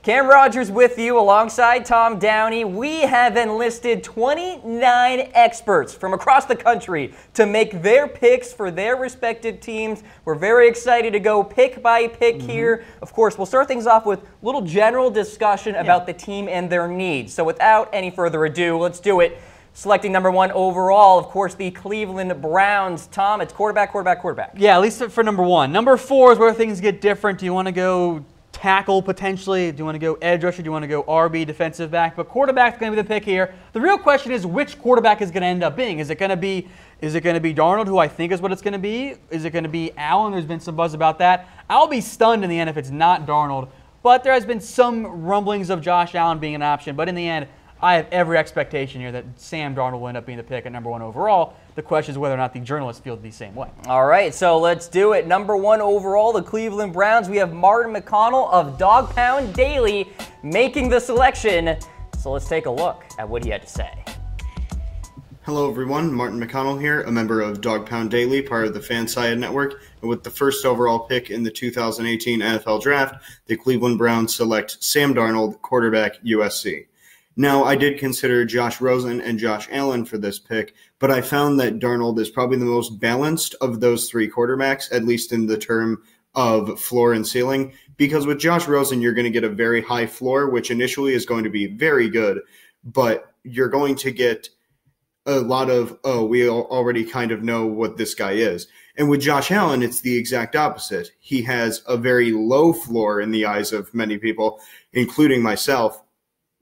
Cam Rogers with you alongside Tom Downey. We have enlisted 29 experts from across the country to make their picks for their respective teams. We're very excited to go pick by pick here. Of course, we'll start things off with a little general discussion about the team and their needs. So without any further ado, let's do it. Selecting number 1 overall, of course, the Cleveland Browns. Tom, it's quarterback. Yeah, at least for number 1. Number 4 is where things get different. Do you want to go tackle potentially? Do you want to go edge rusher? Do you want to go RB, defensive back? But quarterback's going to be the pick here. The real question is which quarterback is going to end up being. Is it going to be Darnold, who I think is what it's going to be? Is it going to be Allen? There's been some buzz about that. I'll be stunned in the end if it's not Darnold. But there has been some rumblings of Josh Allen being an option. But in the end, I have every expectation here that Sam Darnold will end up being the pick at number 1 overall. The question is whether or not the journalists feel the same way. All right, so let's do it. Number 1 overall, the Cleveland Browns. We have Martin McConnell of Dog Pound Daily making the selection. So let's take a look at what he had to say. Hello everyone, Martin McConnell here, a member of Dog Pound Daily, part of the Fanside Network. And with the first overall pick in the 2018 NFL Draft, the Cleveland Browns select Sam Darnold, quarterback, USC. Now, I did consider Josh Rosen and Josh Allen for this pick, but I found that Darnold is probably the most balanced of those 3 quarterbacks, at least in the term of floor and ceiling, because with Josh Rosen, you're going to get a very high floor, which initially is going to be very good, but you're going to get a lot of, we already kind of know what this guy is. And with Josh Allen, it's the exact opposite. He has a very low floor in the eyes of many people, including myself,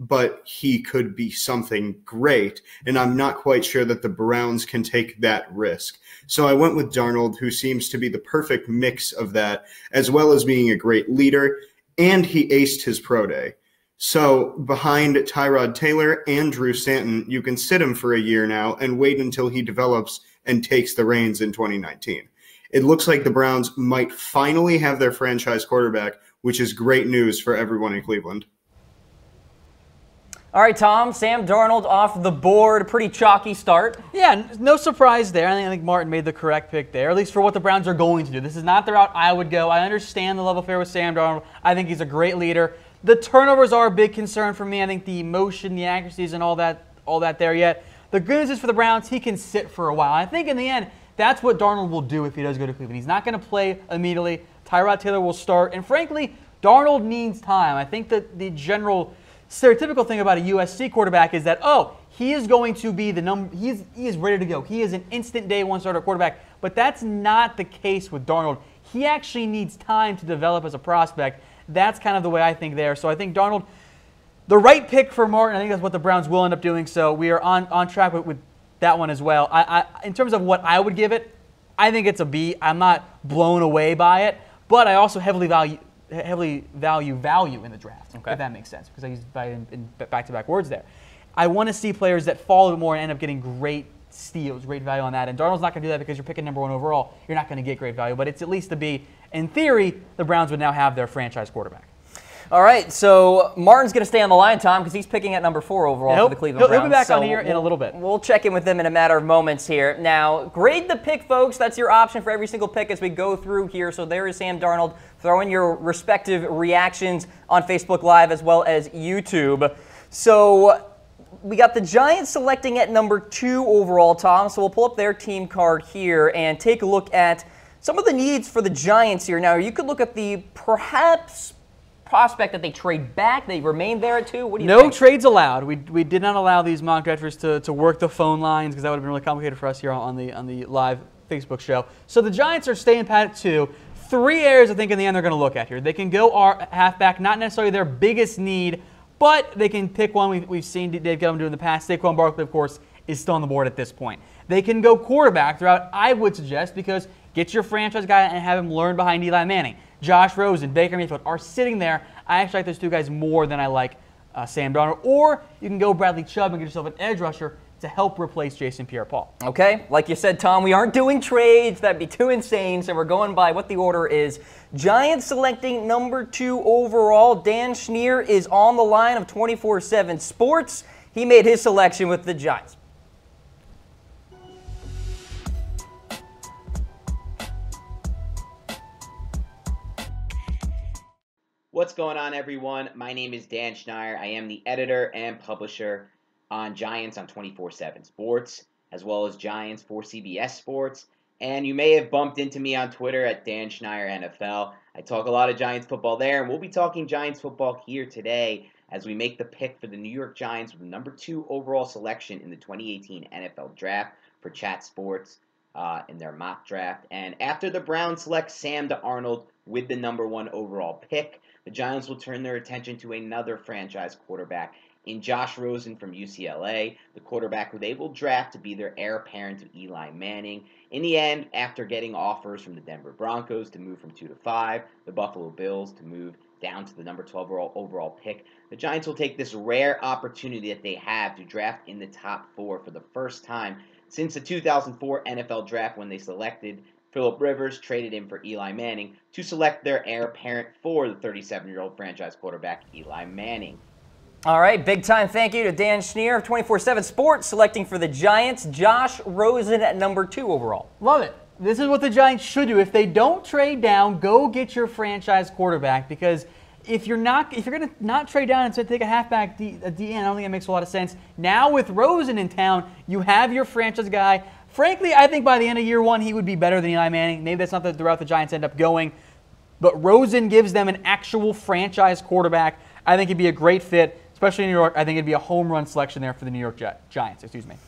but he could be something great, and I'm not quite sure that the Browns can take that risk. So I went with Darnold, who seems to be the perfect mix of that, as well as being a great leader, and he aced his pro day. So behind Tyrod Taylor and Drew Stanton, you can sit him for a year now and wait until he develops and takes the reins in 2019. It looks like the Browns might finally have their franchise quarterback, which is great news for everyone in Cleveland. All right, Tom, Sam Darnold off the board. Pretty chalky start. Yeah, no surprise there. I think Martin made the correct pick there, at least for what the Browns are going to do. This is not the route I would go. I understand the level fair with Sam Darnold. I think he's a great leader. The turnovers are a big concern for me. I think the motion, the accuracies, and all that there yet. The good news is for the Browns, he can sit for a while. I think in the end, that's what Darnold will do if he does go to Cleveland. He's not going to play immediately. Tyrod Taylor will start. And frankly, Darnold needs time. I think that the general stereotypical thing about a USC quarterback is that, he is going to be the number, he is ready to go. He is an instant day 1 starter quarterback. But that's not the case with Darnold. He actually needs time to develop as a prospect. That's kind of the way I think there. So I think Darnold, the right pick for Martin, I think that's what the Browns will end up doing. So we are on track with that one as well. In terms of what I would give it, I think it's a B. I'm not blown away by it, but I also heavily value value in the draft, if that makes sense, because I used in back-to-back words there. I want to see players that fall a bit more and end up getting great steals, great value on that. And Darnold's not going to do that because you're picking number 1 overall. You're not going to get great value, but it's at least a B. In theory, the Browns would now have their franchise quarterback. All right, so Martin's going to stay on the line, Tom, because he's picking at number 4 overall for the Cleveland Browns. He'll be back on here in a little bit. We'll check in with him in a matter of moments here. Now, grade the pick, folks. That's your option for every single pick as we go through here. So there is Sam Darnold. Throw in your respective reactions on Facebook Live as well as YouTube. So we got the Giants selecting at number 2 overall, Tom. So we'll pull up their team card here and take a look at some of the needs for the Giants here. Now, you could look at the perhaps prospect that they trade back. They remain there at 2. What do you think? No trades allowed. We did not allow these mock drafters to work the phone lines because that would have been really complicated for us here on the live Facebook show. So the Giants are staying pat at 2. 3 areas I think in the end they're going to look at here. They can go halfback, not necessarily their biggest need, but they can pick one we've seen Dave Gettleman do in the past. Saquon Barkley, of course, is still on the board at this point. They can go quarterback throughout, I would suggest, because get your franchise guy and have him learn behind Eli Manning. Josh Rosen, Baker Mayfield are sitting there. I actually like those 2 guys more than I like Sam Darnold. Or you can go Bradley Chubb and get yourself an edge rusher to help replace Jason Pierre-Paul. Okay, like you said, Tom, we aren't doing trades. That'd be too insane, so we're going by what the order is. Giants selecting number 2 overall. Dan Schneier is on the line of 24/7 Sports. He made his selection with the Giants. What's going on, everyone? My name is Dan Schneier. I am the editor and publisher on Giants on 24/7 Sports, as well as Giants for CBS Sports. And you may have bumped into me on Twitter at Dan Schneier NFL. I talk a lot of Giants football there, and we'll be talking Giants football here today as we make the pick for the New York Giants with the number 2 overall selection in the 2018 NFL Draft for Chat Sports in their mock draft. And after the Browns select Sam Darnold with the number 1 overall pick, the Giants will turn their attention to another franchise quarterback in Josh Rosen from UCLA, the quarterback who they will draft to be their heir apparent to Eli Manning. In the end, after getting offers from the Denver Broncos to move from 2 to 5, the Buffalo Bills to move down to the number 12 overall pick, the Giants will take this rare opportunity that they have to draft in the top 4 for the first time since the 2004 NFL Draft, when they selected Phillip Rivers, traded him for Eli Manning to select their heir apparent for the 37-year-old franchise quarterback, Eli Manning. All right, big time thank you to Dan Schneier of 24/7 Sports, selecting for the Giants Josh Rosen at number 2 overall. Love it. This is what the Giants should do. If they don't trade down, go get your franchise quarterback, because if you're going to not trade down and take a halfback at the end, I don't think it makes a lot of sense. Now with Rosen in town, you have your franchise guy. Frankly, I think by the end of year 1, he would be better than Eli Manning. Maybe that's not the route the Giants end up going. But Rosen gives them an actual franchise quarterback. I think he'd be a great fit, especially in New York. I think it'd be a home run selection there for the New York Giants.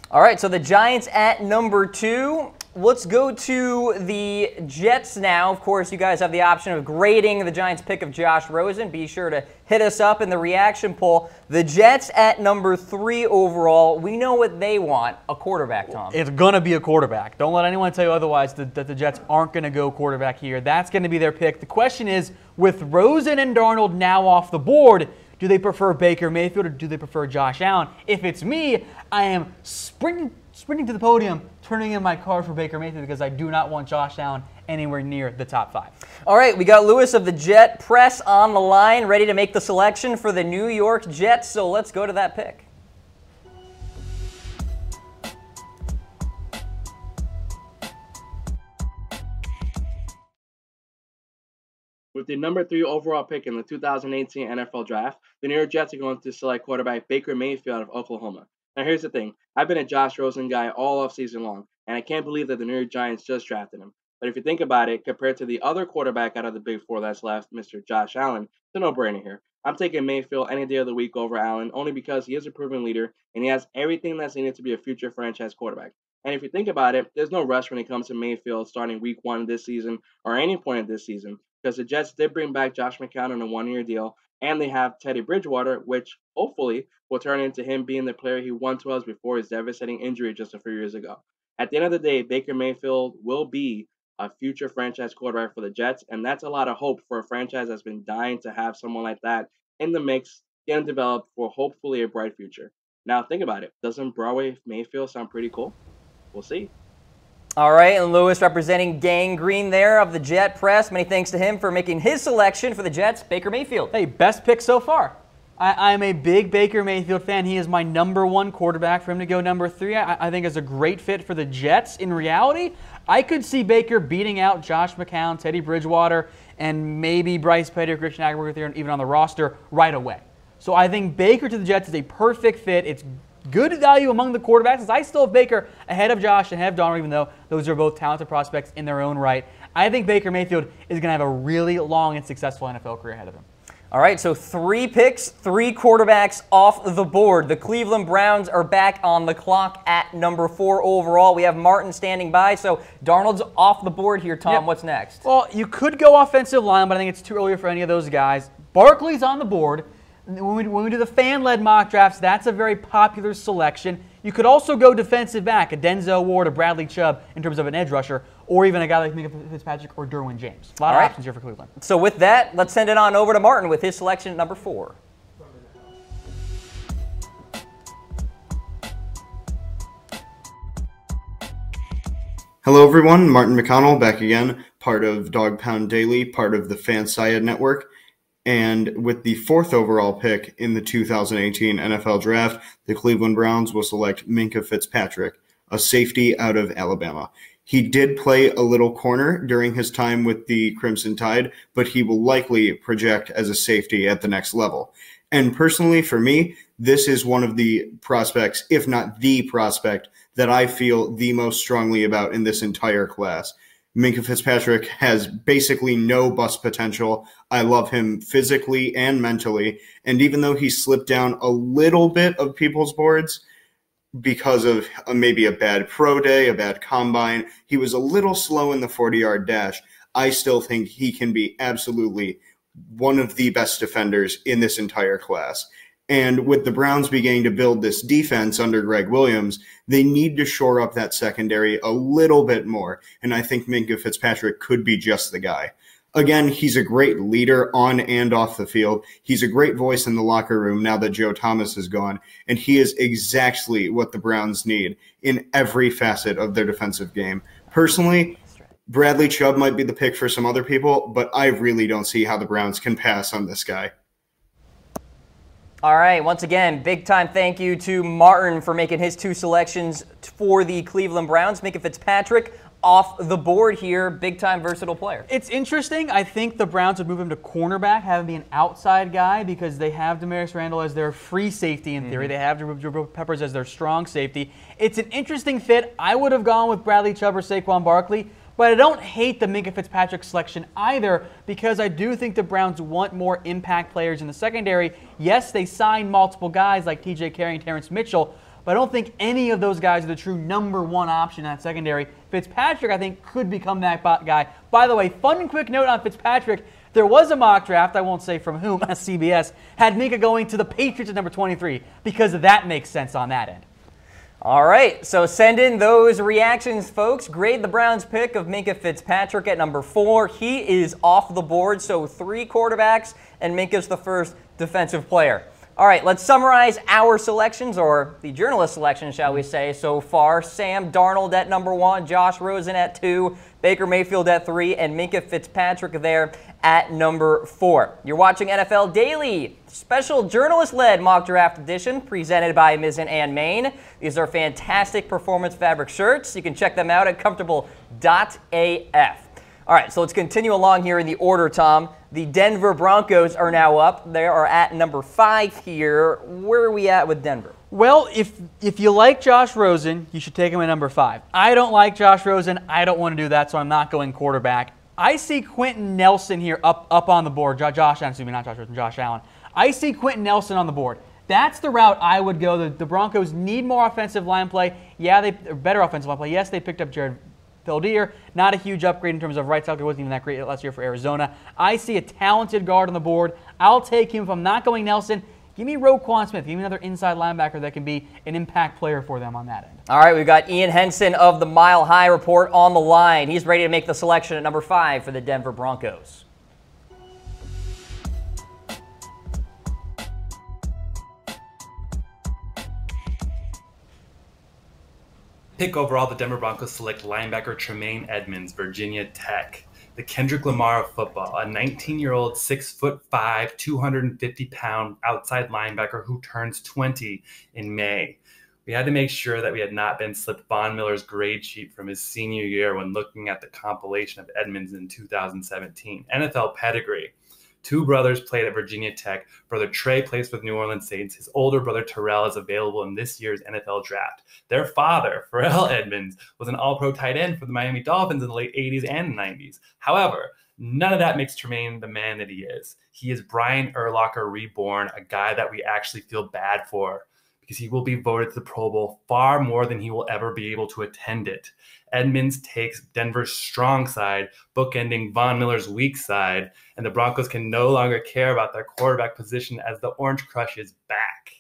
All right, so the Giants at number 2. Let's go to the Jets now. Of course, you guys have the option of grading the Giants' pick of Josh Rosen. Be sure to hit us up in the reaction poll. The Jets at number 3 overall. We know what they want, a quarterback, Tom. It's going to be a quarterback. Don't let anyone tell you otherwise that the Jets aren't going to go quarterback here. That's going to be their pick. The question is, with Rosen and Darnold now off the board, do they prefer Baker Mayfield or do they prefer Josh Allen? If it's me, I am sprinting to the podium, turning in my card for Baker Mayfield, because I do not want Josh Allen anywhere near the top 5. All right, we got Lewis of the Jet Press on the line, ready to make the selection for the New York Jets, so let's go to that pick. With the number 3 overall pick in the 2018 NFL Draft, the New York Jets are going to select quarterback Baker Mayfield of Oklahoma. Now, here's the thing. I've been a Josh Rosen guy all offseason long, and I can't believe that the New York Giants just drafted him. But if you think about it, compared to the other quarterback out of the Big 4 that's left, Mr. Josh Allen, it's a no-brainer here. I'm taking Mayfield any day of the week over Allen, only because he is a proven leader, and he has everything that's needed to be a future franchise quarterback. And if you think about it, there's no rush when it comes to Mayfield starting week 1 this season or any point of this season, because the Jets did bring back Josh McConnell on a 1-year deal, and they have Teddy Bridgewater, which hopefully will turn into him being the player he once was before his devastating injury just a few years ago. At the end of the day, Baker Mayfield will be a future franchise quarterback for the Jets, and that's a lot of hope for a franchise that's been dying to have someone like that in the mix, getting developed for hopefully a bright future. Now think about it. Doesn't Broadway Mayfield sound pretty cool? We'll see. All right, and Lewis representing Gang Green there of the Jet Press. Many thanks to him for making his selection for the Jets, Baker Mayfield. Hey, best pick so far. I'm a big Baker Mayfield fan. He is my number 1 quarterback. For him to go number 3, I think is a great fit for the Jets. In reality, I could see Baker beating out Josh McCown, Teddy Bridgewater, and maybe Bryce Petty or Christian Aguilar there, even on the roster right away. So I think Baker to the Jets is a perfect fit. It's good value among the quarterbacks. I still have Baker ahead of Josh and ahead of Donald, even though those are both talented prospects in their own right. I think Baker Mayfield is going to have a really long and successful NFL career ahead of him. All right, so 3 picks, 3 quarterbacks off the board. The Cleveland Browns are back on the clock at number 4 overall. We have Martin standing by, so Darnold's off the board here, Tom. Yep. What's next? Well, you could go offensive line, but I think it's too early for any of those guys. Barkley's on the board. When we do the fan-led mock drafts, that's a very popular selection. You could also go defensive back, a Denzel Ward, a Bradley Chubb in terms of an edge rusher, or even a guy like Minkah Fitzpatrick or Derwin James. A lot of options here for Cleveland. So with that, let's send it on over to Martin with his selection at number 4. Hello everyone, Martin McConnell back again, part of Dog Pound Daily, part of the Fanside Network. And with the 4th overall pick in the 2018 NFL Draft, the Cleveland Browns will select Minkah Fitzpatrick, a safety out of Alabama. He did play a little corner during his time with the Crimson Tide, but he will likely project as a safety at the next level. And personally, for me, this is one of the prospects, if not the prospect, that I feel the most strongly about in this entire class. Minkah Fitzpatrick has basically no bust potential. I love him physically and mentally. And even though he slipped down a little bit of people's boards because of maybe a bad pro day, a bad combine, he was a little slow in the 40-yard dash. I still think he can be absolutely one of the best defenders in this entire class. And with the Browns beginning to build this defense under Greg Williams, they need to shore up that secondary a little bit more. And I think Minkah Fitzpatrick could be just the guy. Again, he's a great leader on and off the field. He's a great voice in the locker room now that Joe Thomas is gone. And he is exactly what the Browns need in every facet of their defensive game. Personally, Bradley Chubb might be the pick for some other people, but I really don't see how the Browns can pass on this guy. All right, once again, big-time thank you to Martin for making his 2 selections for the Cleveland Browns. Minkah Fitzpatrick off the board here, big-time versatile player. It's interesting. I think the Browns would move him to cornerback, have him be an outside guy because they have Demarius Randall as their free safety in theory. They have Jabril Peppers as their strong safety. It's an interesting fit. I would have gone with Bradley Chubb or Saquon Barkley, but I don't hate the Minkah Fitzpatrick selection either because I do think the Browns want more impact players in the secondary. Yes, they signed multiple guys like TJ Carey and Terrence Mitchell, but I don't think any of those guys are the true number 1 option in that secondary. Fitzpatrick, I think, could become that guy. By the way, fun and quick note on Fitzpatrick, there was a mock draft, I won't say from whom, CBS, had Minkah going to the Patriots at number 23 because that makes sense on that end. All right, so send in those reactions, folks. Grade the Browns' pick of Minkah Fitzpatrick at number 4. He is off the board, so 3 quarterbacks, and Minkah's the first defensive player. All right, let's summarize our selections, or the journalist selection, shall we say, so far. Sam Darnold at number 1, Josh Rosen at 2, Baker Mayfield at 3, and Minkah Fitzpatrick there at number 4. You're watching NFL Daily, special journalist-led mock draft edition presented by Ms. and Main. These are fantastic performance fabric shirts. You can check them out at comfortable.af. All right, so let's continue along here in the order, Tom. The Denver Broncos are now up. They are at number 5 here. Where are we at with Denver? Well, if you like Josh Rosen, you should take him at number 5. I don't like Josh Rosen. I don't want to do that, so I'm not going quarterback. I see Quentin Nelson here up on the board. Josh Allen, excuse me, not Josh Rosen, Josh Allen. I see Quentin Nelson on the board. That's the route I would go. The Broncos need more offensive line play. Yeah, better offensive line play. Yes, they picked up Jared Feldier, not a huge upgrade in terms of right tackle. He wasn't even that great last year for Arizona. I see a talented guard on the board. I'll take him. If I'm not going Nelson, give me Roquan Smith. Give me another inside linebacker that can be an impact player for them on that end. All right, we've got Ian Henson of the Mile High Report on the line. He's ready to make the selection at number 5 for the Denver Broncos. Pick overall, the Denver Broncos select linebacker Tremaine Edmunds, Virginia Tech. The Kendrick Lamar of football, a 19-year-old, 6'5", 250-pound outside linebacker who turns 20 in May. We had to make sure that we had not been slipped Von Miller's grade sheet from his senior year when looking at the compilation of Edmunds in 2017. NFL pedigree. 2 brothers played at Virginia Tech. Brother Trey plays with New Orleans Saints. His older brother Terrell is available in this year's NFL draft. Their father, Pharrell Edmunds, was an all-pro tight end for the Miami Dolphins in the late 80s and 90s. However, none of that makes Tremaine the man that he is. He is Brian Urlacher reborn, a guy that we actually feel bad for because he will be voted to the Pro Bowl far more than he will ever be able to attend it. Edmunds takes Denver's strong side, bookending Von Miller's weak side, and the Broncos can no longer care about their quarterback position as the Orange Crush is back.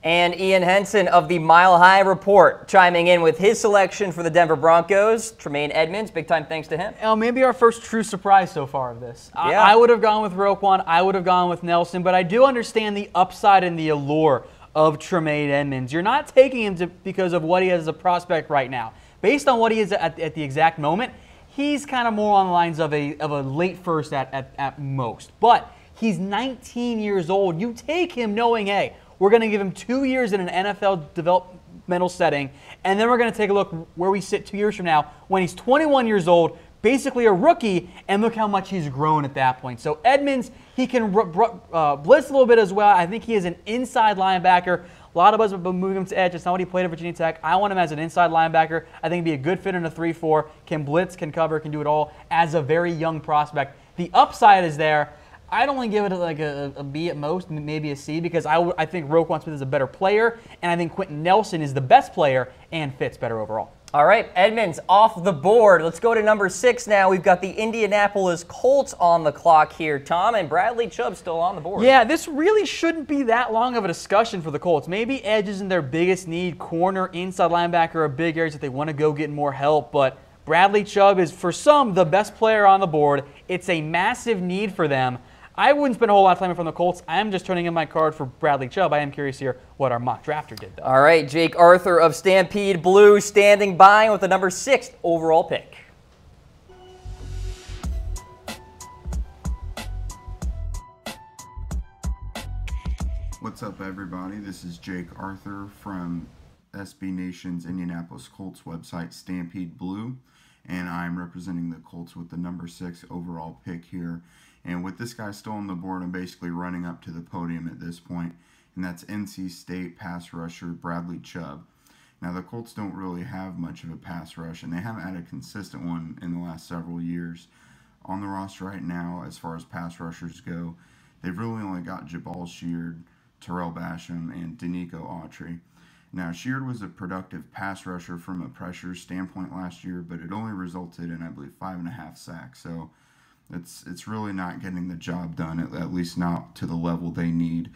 And Ian Henson of the Mile High Report chiming in with his selection for the Denver Broncos. Tremaine Edmunds, big time thanks to him. Maybe our first true surprise so far of this. Yeah. I would have gone with Roquan. I would have gone with Nelson, but I do understand the upside and the allure of Tremaine Edmunds. You're not taking him because of what he has as a prospect right now. Based on what he is at the exact moment, he's kind of more on the lines of a late first at most. But he's 19 years old. You take him knowing, hey, we're going to give him 2 years in an NFL development mental setting. And then we're going to take a look where we sit 2 years from now when he's 21 years old, basically a rookie, and look how much he's grown at that point. So Edmunds, he can blitz a little bit as well. I think he is an inside linebacker. A lot of us have been moving him to edge. It's not what he played at Virginia Tech. I want him as an inside linebacker. I think he'd be a good fit in a 3-4, can blitz, can cover, can do it all as a very young prospect. The upside is there. I'd only give it like a B at most, maybe a C, because I think Roquan Smith is a better player, and I think Quentin Nelson is the best player and fits better overall. All right, Edmunds off the board. Let's go to number 6 now. We've got the Indianapolis Colts on the clock here. Tom, and Bradley Chubb still on the board. Yeah, this really shouldn't be that long of a discussion for the Colts. Maybe edge isn't their biggest need. Corner, inside linebacker are big areas that they want to go get more help, but Bradley Chubb is, for some, the best player on the board. It's a massive need for them. I wouldn't spend a whole lot of time from the Colts. I am just turning in my card for Bradley Chubb. I am curious here what our mock drafter did, though. All right, Jake Arthur of Stampede Blue standing by with the number 6th overall pick. What's up, everybody? This is Jake Arthur from SB Nation's Indianapolis Colts website, Stampede Blue, and I'm representing the Colts with the number 6 overall pick here. And with this guy still on the board, I'm basically running up to the podium at this point, and that's NC State pass rusher Bradley Chubb. Now, the Colts don't really have much of a pass rush, and they haven't had a consistent one in the last several years. On the roster right now, as far as pass rushers go, they've really only got Jabal Sheard, Terrell Basham, and Danico Autry. Now, Sheard was a productive pass rusher from a pressure standpoint last year, but it only resulted in, I believe, 5.5 sacks. So it's really not getting the job done, at least not to the level they need.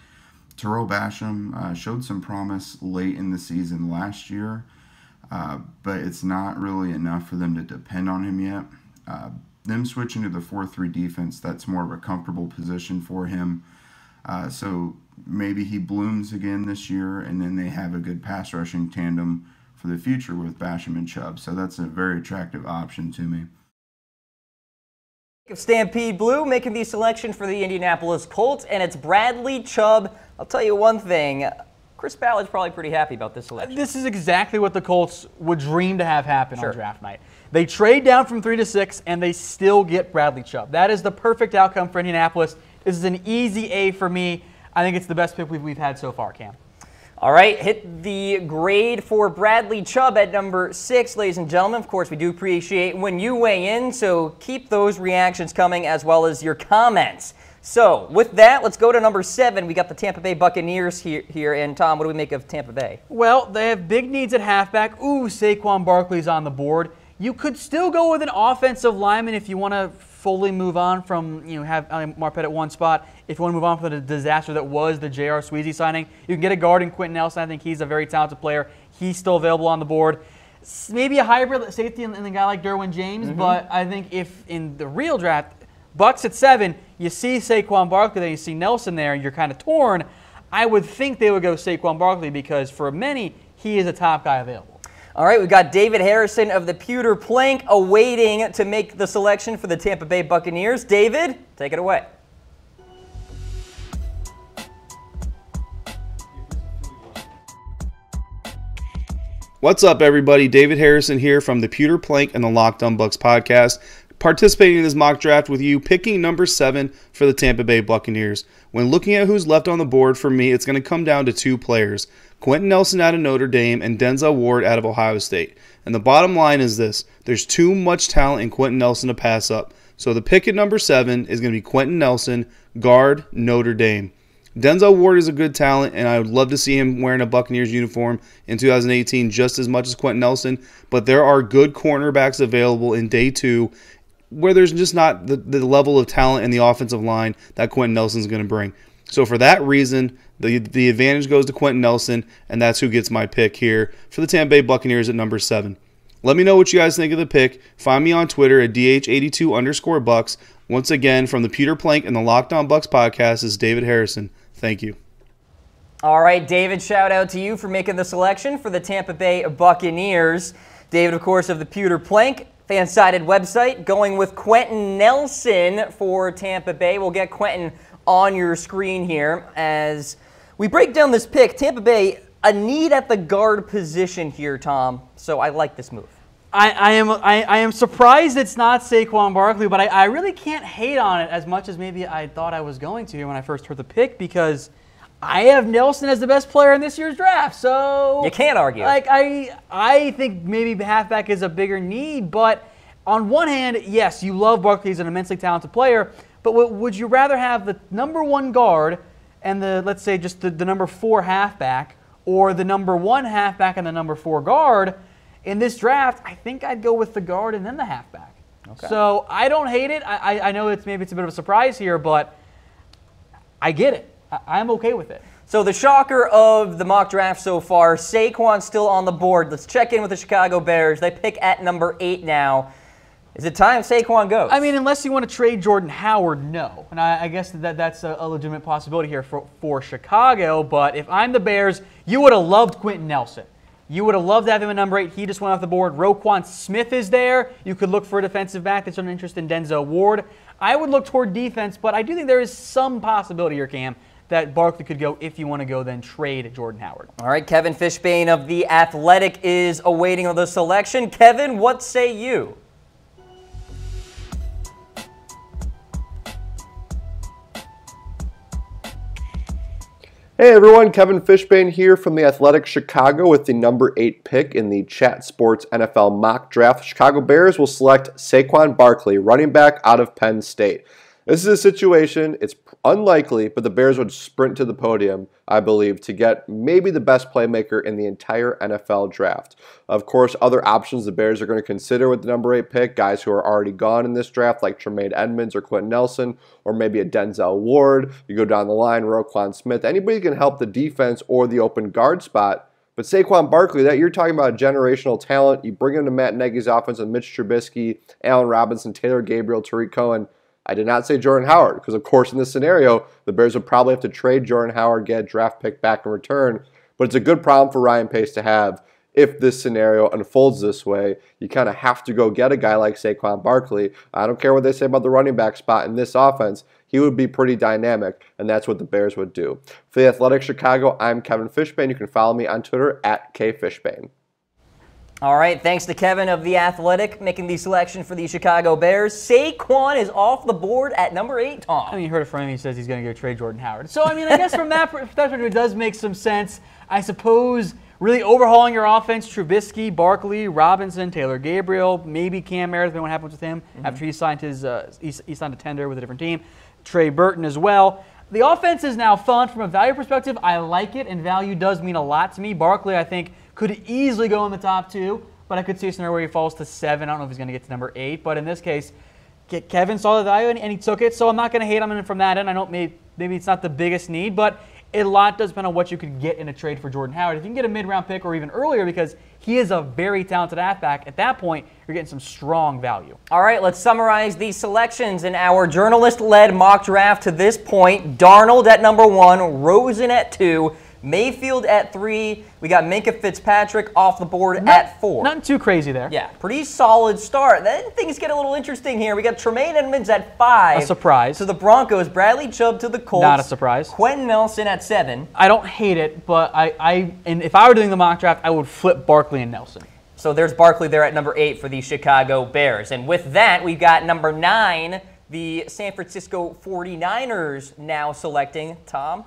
Terrell Basham showed some promise late in the season last year, but it's not really enough for them to depend on him yet. Them switching to the 4-3 defense, that's more of a comfortable position for him. So maybe he blooms again this year, and then they have a good pass rushing tandem for the future with Basham and Chubb. So that's a very attractive option to me. Stampede Blue making the selection for the Indianapolis Colts, and it's Bradley Chubb. I'll tell you one thing, Chris Ballard's probably pretty happy about this selection. This is exactly what the Colts would dream to have happen on draft night. They trade down from 3 to 6, and they still get Bradley Chubb. That is the perfect outcome for Indianapolis. This is an easy A for me. I think it's the best pick we've had so far, Cam. All right, hit the grade for Bradley Chubb at number 6, ladies and gentlemen. Of course, we do appreciate when you weigh in, so keep those reactions coming as well as your comments. So, with that, let's go to number 7. We got the Tampa Bay Buccaneers here. And, Tom, what do we make of Tampa Bay? Well, they have big needs at halfback. Ooh, Saquon Barkley's on the board. You could still go with an offensive lineman if you want to fully move on from, have Marpet at one spot. If you want to move on from the disaster that was the J.R. Sweezy signing, you can get a guard in Quentin Nelson. I think he's a very talented player. He's still available on the board. Maybe a hybrid safety and a guy like Derwin James, but I think if in the real draft, Bucs at 7, you see Saquon Barkley, then you see Nelson there, and you're kind of torn. I would think they would go Saquon Barkley because for many, he is a top guy available. All right, we've got David Harrison of the Pewter Plank awaiting to make the selection for the Tampa Bay Buccaneers. David, take it away. What's up, everybody? David Harrison here from the Pewter Plank and the Locked On Bucs podcast, participating in this mock draft with you, picking number 7 for the Tampa Bay Buccaneers. When looking at who's left on the board, for me, it's going to come down to 2 players, Quentin Nelson out of Notre Dame and Denzel Ward out of Ohio State. And the bottom line is this: there's too much talent in Quentin Nelson to pass up. So the pick at number 7 is going to be Quentin Nelson, guard, Notre Dame. Denzel Ward is a good talent, and I would love to see him wearing a Buccaneers uniform in 2018 just as much as Quentin Nelson, but there are good cornerbacks available in day 2 where there's just not the level of talent in the offensive line that Quentin Nelson's going to bring. So for that reason, the advantage goes to Quentin Nelson, and that's who gets my pick here for the Tampa Bay Buccaneers at number 7. Let me know what you guys think of the pick. Find me on Twitter at DH82_Bucs. Once again, from the Pewter Plank and the Locked On Bucs podcast is David Harrison. Thank you. All right, David, shout out to you for making the selection for the Tampa Bay Buccaneers. David, of course, of the Pewter Plank, fan-sided website, going with Quentin Nelson for Tampa Bay. We'll get Quentin on your screen here as we break down this pick. Tampa Bay, a need at the guard position here, Tom, so I like this move. I am surprised it's not Saquon Barkley, but I really can't hate on it as much as maybe I thought I was going to when I first heard the pick, because I have Nelson as the best player in this year's draft. So you can't argue. Like I think maybe halfback is a bigger need, but on one hand, yes, you love Barkley. He's an immensely talented player, but would you rather have the number 1 guard and let's say just the number 4 halfback, or the number 1 halfback and the number 4 guard? In this draft, I think I'd go with the guard and then the halfback. Okay. So I don't hate it. I know maybe it's a bit of a surprise here, but I get it. I'm okay with it. So the shocker of the mock draft so far, Saquon still on the board. Let's check in with the Chicago Bears. They pick at number 8 now. Is it time Saquon goes? I mean, unless you want to trade Jordan Howard, no. And I guess that's a legitimate possibility here for Chicago. But if I'm the Bears, you would have loved Quentin Nelson. You would have loved to have him at number 8. He just went off the board. Roquan Smith is there. You could look for a defensive back that's an interest in Denzel Ward. I would look toward defense, but I do think there is some possibility here, Cam, that Barkley could go. If you want to go, then trade Jordan Howard. All right, Kevin Fishbane of The Athletic is awaiting the selection. Kevin, what say you? Hey everyone, Kevin Fishbane here from The Athletic Chicago with the number 8 pick in the Chat Sports NFL mock draft. Chicago Bears will select Saquon Barkley, running back out of Penn State. This is a situation, it's unlikely, but the Bears would sprint to the podium, I believe, to get maybe the best playmaker in the entire NFL draft. Of course, other options the Bears are going to consider with the number 8 pick, guys who are already gone in this draft, like Tremaine Edmunds or Quentin Nelson, or maybe a Denzel Ward. You go down the line, Roquan Smith. Anybody can help the defense or the open guard spot. But Saquon Barkley, that you're talking about generational talent. You bring him to Matt Nagy's offense with Mitch Trubisky, Allen Robinson, Taylor Gabriel, Tariq Cohen. I did not say Jordan Howard because, of course, in this scenario, the Bears would probably have to trade Jordan Howard, get a draft pick back in return. But it's a good problem for Ryan Pace to have if this scenario unfolds this way. You kind of have to go get a guy like Saquon Barkley. I don't care what they say about the running back spot in this offense. He would be pretty dynamic, and that's what the Bears would do. For The Athletic Chicago, I'm Kevin Fishbane. You can follow me on Twitter at KFishbane. All right, thanks to Kevin of The Athletic making the selection for the Chicago Bears. Saquon is off the board at number 8, Tom. I mean, you heard it from him. He says he's going to go trade Jordan Howard. So, I mean, I guess from that perspective, it does make some sense. I suppose really overhauling your offense, Trubisky, Barkley, Robinson, Taylor Gabriel, maybe Cam Meredith, what happens with him after he signed he signed a tender with a different team. Trey Burton as well. The offense is now fun. From a value perspective, I like it, and value does mean a lot to me. Barkley, I think, could easily go in the top 2, but I could see a scenario where he falls to 7. I don't know if he's going to get to number 8, but in this case, Kevin saw the value and he took it, so I'm not going to hate him from that end. I know maybe it's not the biggest need, but a lot does depend on what you could get in a trade for Jordan Howard. If you can get a mid-round pick or even earlier, because he is a very talented halfback, at that point, you're getting some strong value. All right, let's summarize these selections in our journalist-led mock draft to this point. Darnold at number 1, Rosen at 2, Mayfield at 3. We got Minkah Fitzpatrick off the board at 4. Nothing too crazy there. Yeah, pretty solid start. Then things get a little interesting here. We got Tremaine Edmunds at 5. A surprise. To the Broncos. Bradley Chubb to the Colts. Not a surprise. Quentin Nelson at 7. I don't hate it, but and if I were doing the mock draft, I would flip Barkley and Nelson. So there's Barkley there at number 8 for the Chicago Bears. And with that, we've got number 9, the San Francisco 49ers now selecting. Tom?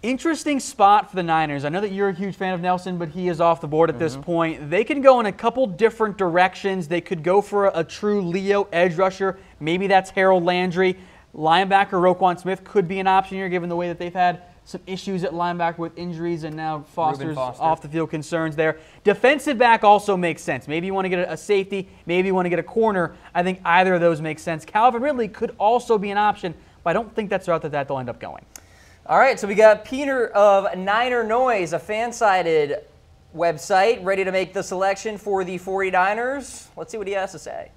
Interesting spot for the Niners. I know that you're a huge fan of Nelson, but he is off the board at this point. They can go in a couple different directions. They could go for a true Leo edge rusher. Maybe that's Harold Landry. Linebacker Roquan Smith could be an option here, given the way that they've had some issues at linebacker with injuries, and now Foster's off-the-field concerns there. Defensive back also makes sense. Maybe you want to get a safety. Maybe you want to get a corner. I think either of those makes sense. Calvin Ridley could also be an option, but I don't think that's the route that they'll end up going. All right, so we got Peter of Niner Noise, a fan-sided website, ready to make the selection for the 49ers. Let's see what he has to say.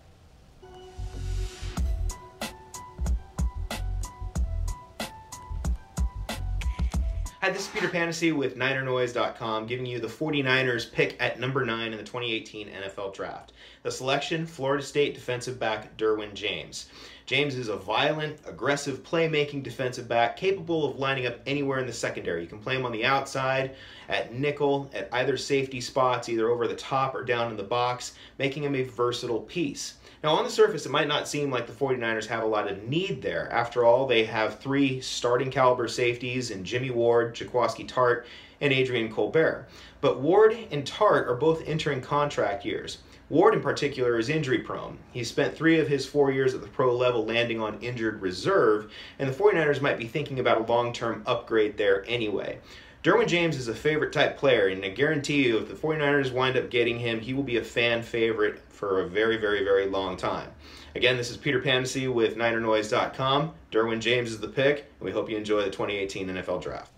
Hi, this is Peter Panessy with NinerNoise.com, giving you the 49ers pick at number 9 in the 2018 NFL Draft. The selection, Florida State defensive back Derwin James. James is a violent, aggressive, playmaking defensive back capable of lining up anywhere in the secondary. You can play him on the outside, at nickel, at either safety spots, either over the top or down in the box, making him a versatile piece. Now, on the surface, it might not seem like the 49ers have a lot of need there. After all, they have 3 starting caliber safeties in Jimmy Ward, Jaquaski Tart, and Adrian Colbert. But Ward and Tart are both entering contract years. Ward, in particular, is injury-prone. He's spent 3 of his 4 years at the pro level landing on injured reserve, and the 49ers might be thinking about a long-term upgrade there anyway. Derwin James is a favorite-type player, and I guarantee you if the 49ers wind up getting him, he will be a fan favorite for a very, very, very long time. Again, this is Peter Panessy with NinerNoise.com. Derwin James is the pick, and we hope you enjoy the 2018 NFL Draft.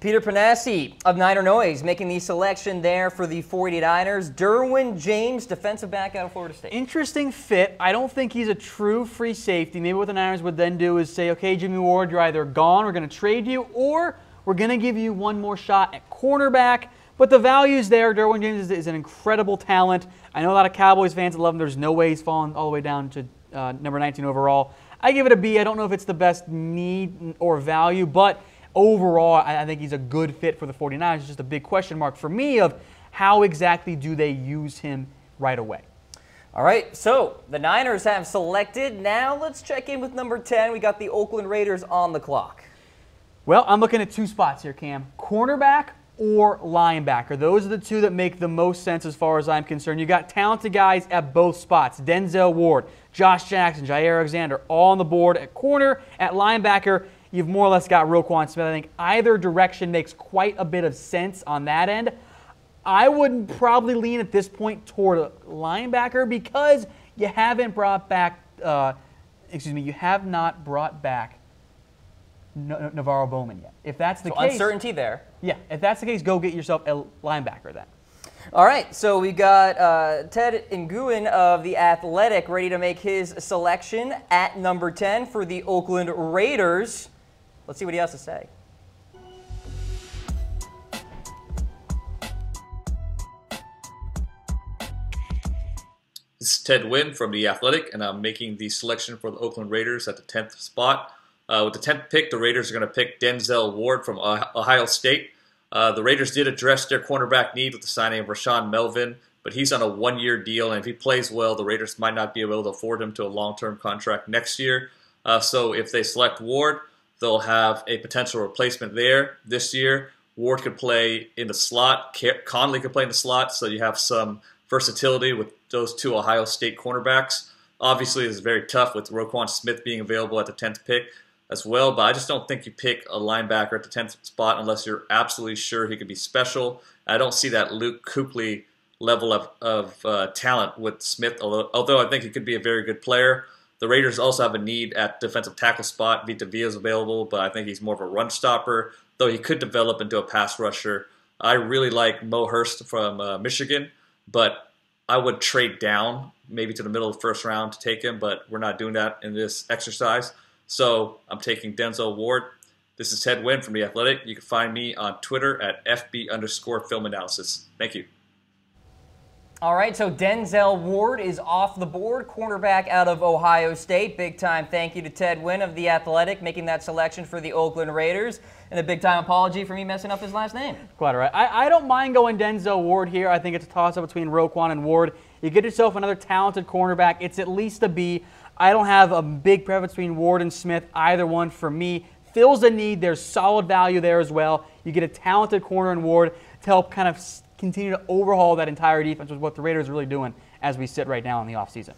Peter Panessy of Niner Noise making the selection there for the 49ers. Derwin James, defensive back out of Florida State. Interesting fit. I don't think he's a true free safety. Maybe what the Niners would then do is say, okay, Jimmy Ward, you're either gone, we're going to trade you, or we're going to give you one more shot at cornerback. But the value's there. Derwin James is an incredible talent. I know a lot of Cowboys fans that love him. There's no way he's fallen all the way down to number 19 overall. I give it a B. I don't know if it's the best need or value, but overall, I think he's a good fit for the 49ers. It's just a big question mark for me of how exactly do they use him right away. All right, so the Niners have selected. Now let's check in with number 10. We got the Oakland Raiders on the clock. Well, I'm looking at 2 spots here, Cam. Cornerback or linebacker. Those are the 2 that make the most sense as far as I'm concerned. You got talented guys at both spots. Denzel Ward, Josh Jackson, Jair Alexander, all on the board at corner. At linebacker, you've more or less got Roquan Smith. I think either direction makes quite a bit of sense on that end. I would probably lean at this point toward a linebacker because you haven't brought back, you have not brought back Navarro Bowman yet. If that's the case, uncertainty there. Yeah, if that's the case, go get yourself a linebacker then. All right, so we got Ted Nguyen of The Athletic ready to make his selection at number 10 for the Oakland Raiders. Let's see what he has to say. This is Ted Nguyen from The Athletic, and I'm making the selection for the Oakland Raiders at the 10th spot. With the 10th pick, the Raiders are going to pick Denzel Ward from Ohio State. The Raiders did address their cornerback need with the signing of Rashawn Melvin, but he's on a 1-year deal, and if he plays well, the Raiders might not be able to afford him to a long-term contract next year. So if they select Ward, they'll have a potential replacement there this year. Ward could play in the slot. Conley could play in the slot, so you have some versatility with those 2 Ohio State cornerbacks. Obviously, it's very tough with Roquan Smith being available at the 10th pick as well, but I just don't think you pick a linebacker at the 10th spot unless you're absolutely sure he could be special. I don't see that Luke Kuechly level of talent with Smith, although I think he could be a very good player. The Raiders also have a need at defensive tackle spot. Vita Vea is available, but I think he's more of a run stopper, though he could develop into a pass rusher. I really like Mo Hurst from Michigan, but I would trade down maybe to the middle of the first round to take him, but we're not doing that in this exercise. So I'm taking Denzel Ward. This is Ted Nguyen from The Athletic. You can find me on Twitter at FB_filmanalysis. Thank you. All right, so Denzel Ward is off the board, cornerback out of Ohio State. Big time thank you to Ted Nguyen of The Athletic making that selection for the Oakland Raiders. And a big time apology for me messing up his last name. Quite all right. I don't mind going Denzel Ward here. I think it's a toss-up between Roquan and Ward. You get yourself another talented cornerback. It's at least a B. I don't have a big preference between Ward and Smith. Either one for me fills a need. There's solid value there as well. You get a talented corner in Ward to help kind of continue to overhaul that entire defense, which is what the Raiders are really doing as we sit right now in the offseason.